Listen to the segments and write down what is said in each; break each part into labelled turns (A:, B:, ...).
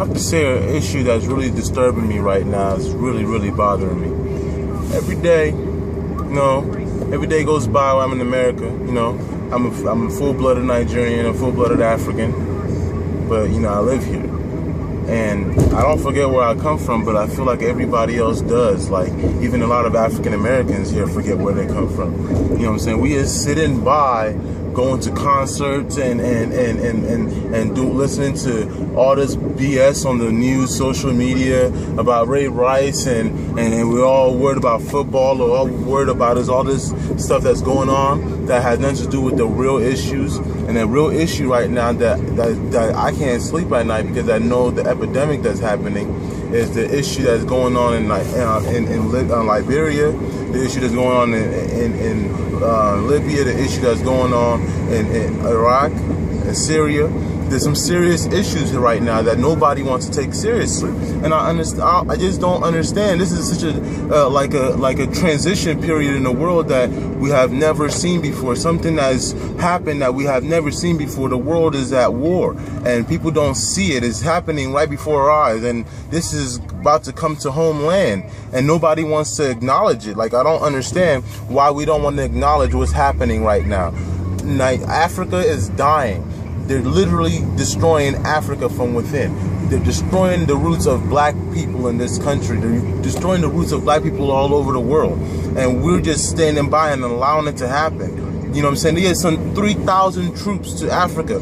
A: have to say an issue that's really disturbing me right now. It's really, really bothering me. Every day, every day goes by while I'm in America. I'm a full-blooded Nigerian, a full-blooded African, but I live here. And I don't forget where I come from, but I feel like everybody else does. Like, even a lot of African Americans here forget where they come from. You know what I'm saying? We just sitting by, going to concerts and listening to all this BS on the news, social media about Ray Rice, and we're all worried about football, or all we're worried about is all this stuff that's going on that has nothing to do with the real issues. And the real issue right now that I can't sleep at night because I know the epidemic that's happening is the issue that's going on in Liberia, the issue that's going on in Libya, the issue that's going on in Iraq and Syria. There's some serious issues here right now that nobody wants to take seriously, and I just don't understand. This is such a like a transition period in the world that we have never seen before. Something has happened that we have never seen before. The world is at war, and people don't see it. It's happening right before our eyes, and this is about to come to homeland, and nobody wants to acknowledge it. Like, I don't understand why we don't want to acknowledge what's happening right now. Like, Africa is dying. They're literally destroying Africa from within. They're destroying the roots of black people in this country. They're destroying the roots of black people all over the world. And we're just standing by and allowing it to happen. You know what I'm saying? They had some 3,000 troops to Africa.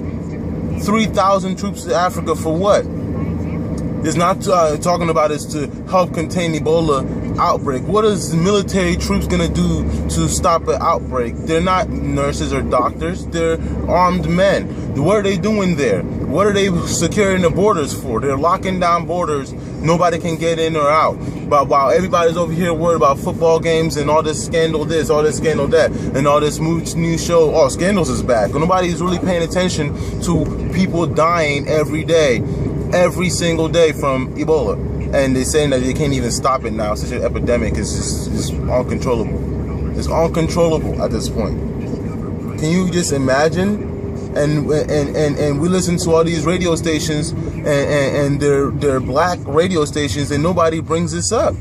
A: 3,000 troops to Africa for what? It's not talking about is to help contain Ebola outbreak. What is the military troops going to do to stop an outbreak? They're not nurses or doctors. They're armed men. What are they doing there? What are they securing the borders for? They're locking down borders. Nobody can get in or out. But while everybody's over here worried about football games and all this scandal this, all this scandal that, and all this new show, oh, Scandals is back. Nobody's really paying attention to people dying every day. Every single day from Ebola, and they're saying that they can't even stop it now. Such an epidemic is just uncontrollable. It's uncontrollable at this point. Can you just imagine? And we listen to all these radio stations, and they're black radio stations, and nobody brings this up.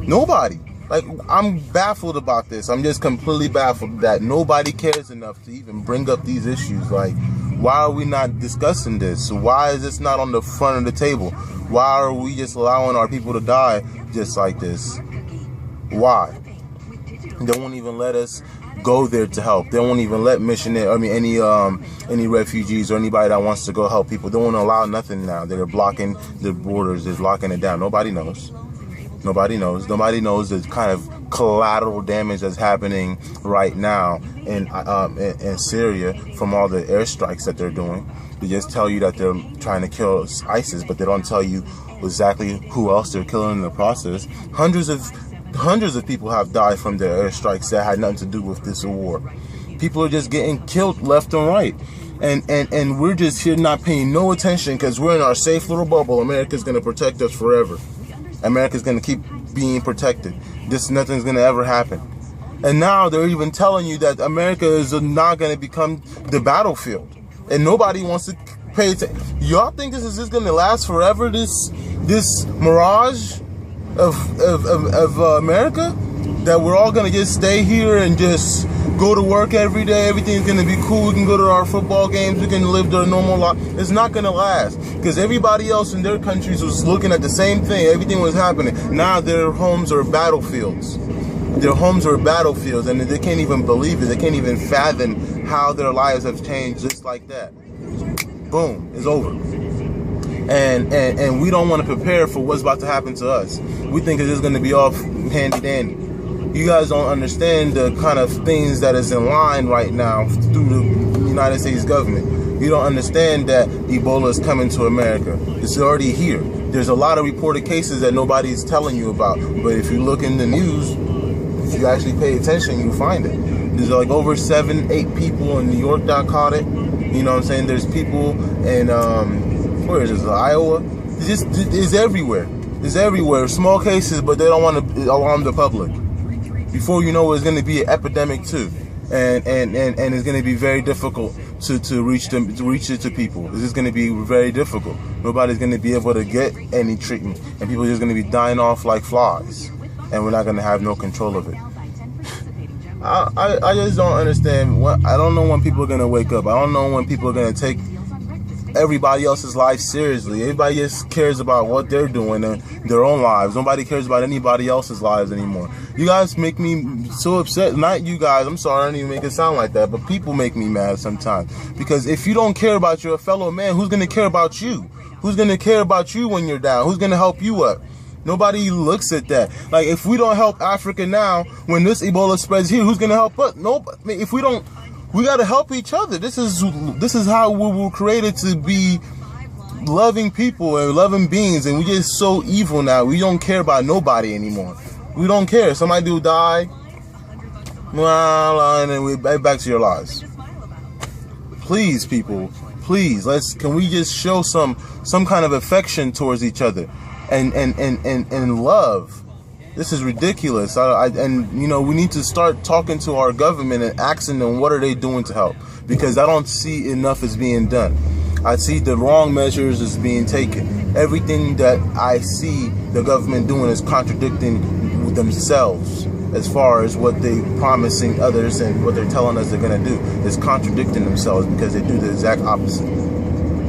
A: Nobody. Like, I'm baffled about this. I'm just completely baffled that nobody cares enough to even bring up these issues. Like, why are we not discussing this? Why is this not on the front of the table? Why are we just allowing our people to die just like this? Why? They won't even let us go there to help. They won't even let any refugees or anybody that wants to go help people. They won't allow nothing now. They're blocking the borders. They're locking it down. Nobody knows. Nobody knows. Nobody knows the kind of collateral damage that's happening right now in Syria from all the airstrikes that they're doing. They just tell you that they're trying to kill ISIS, but they don't tell you exactly who else they're killing in the process. Hundreds of people have died from their airstrikes that had nothing to do with this war. People are just getting killed left and right. And we're just here not paying no attention because we're in our safe little bubble. America's going to protect us forever. America's going to keep being protected. Nothing's going to ever happen. And now they're even telling you that America is not going to become the battlefield. And nobody wants to pay attention. Y'all think this is just going to last forever, this mirage of America? That we're all going to just stay here and just go to work every day. Everything's going to be cool. We can go to our football games. We can live their normal life. It's not going to last because everybody else in their countries was looking at the same thing. Everything was happening. Now their homes are battlefields. Their homes are battlefields, and they can't even believe it. They can't even fathom how their lives have changed just like that. Boom, it's over. And we don't want to prepare for what's about to happen to us. We think it's just going to be all handy dandy. You guys don't understand the kind of things that is in line right now through the United States government. You don't understand that Ebola is coming to America. It's already here. There's a lot of reported cases that nobody's telling you about. But if you look in the news, if you actually pay attention, you'll find it. There's like over 7-8 people in New York that caught it. You know what I'm saying? There's people in, where is this, Iowa? It's everywhere. It's everywhere. Small cases, but they don't want to alarm the public. Before you know, it's going to be an epidemic too, and it's going to be very difficult to reach them, to reach it to people. This is going to be very difficult. Nobody's going to be able to get any treatment, and people are just going to be dying off like flies, and we're not going to have no control of it. I just don't understand. I don't know when people are going to wake up. I don't know when people are going to take everybody else's life seriously. Everybody just cares about what they're doing in their own lives. Nobody cares about anybody else's lives anymore. You guys make me so upset. Not you guys, I'm sorry, I don't even make it sound like that, but people make me mad sometimes. Because if you don't care about your fellow man, who's going to care about you? Who's going to care about you when you're down? Who's going to help you up? Nobody looks at that. Like, if we don't help Africa now, when this Ebola spreads here, who's going to help us? Nobody. If we don't, we got to help each other. This is how we were created to be loving people and loving beings, and we just so evil now. We don't care about nobody anymore. We don't care. Somebody will die, and then we're back to your lives. Please, people, please, can we just show some kind of affection towards each other and love? This is ridiculous. And you know, we need to start talking to our government and asking them what are they doing to help, because I don't see enough is being done. I see the wrong measures is being taken. Everything that I see the government doing is contradicting themselves as far as what they're promising others and what they're telling us they're going to do. Is contradicting themselves, because they do the exact opposite.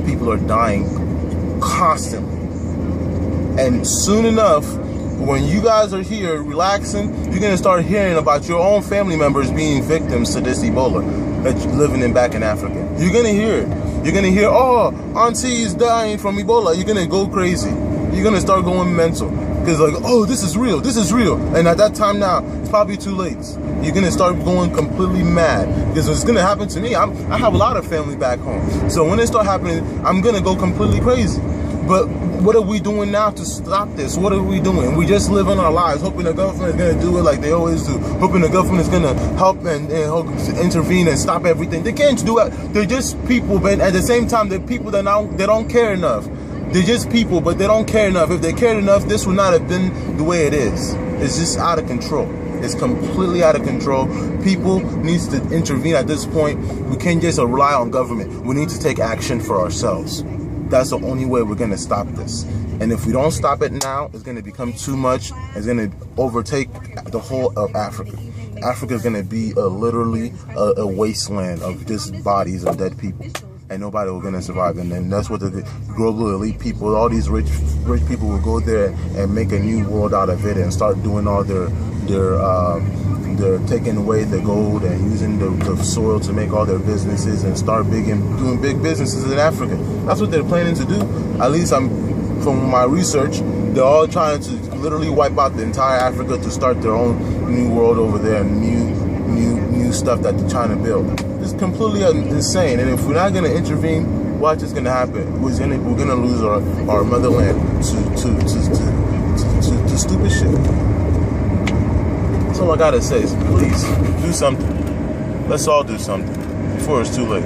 A: People are dying constantly. And soon enough, when you guys are here relaxing, you're going to start hearing about your own family members being victims to this Ebola that's living back in Africa. You're going to hear it. You're going to hear, oh, auntie is dying from Ebola. You're going to go crazy. You're going to start going mental. Because like, oh, this is real. This is real. And at that time now, it's probably too late. You're going to start going completely mad. Because it's going to happen to me. I have a lot of family back home. So when it starts happening, I'm going to go completely crazy. But what are we doing now to stop this? What are we doing? We just living our lives, hoping the government is going to do it like they always do, hoping the government is going to help and intervene and stop everything. They can't do it. They're just people, but at the same time, they're people that they don't care enough. They're just people, but they don't care enough. If they cared enough, this would not have been the way it is. It's just out of control. It's completely out of control. People need to intervene at this point. We can't just rely on government. We need to take action for ourselves. That's the only way we're going to stop this. And if we don't stop it now, it's going to become too much. It's going to overtake the whole of Africa. Africa is going to be literally a wasteland of just bodies of dead people. And nobody will going to survive. And then that's what the global elite people, all these rich people will go there and make a new world out of it and start doing all their taking away the gold and using the soil to make all their businesses and start doing big businesses in Africa. That's what they're planning to do. At least from my research, they're all trying to literally wipe out the entire Africa to start their own new world over there and new stuff that they're trying to build. It's completely insane. And if we're not going to intervene, watch what's going to happen. We're going to lose our motherland to stupid shit. That's all I gotta say is, please, do something. Let's all do something before it's too late.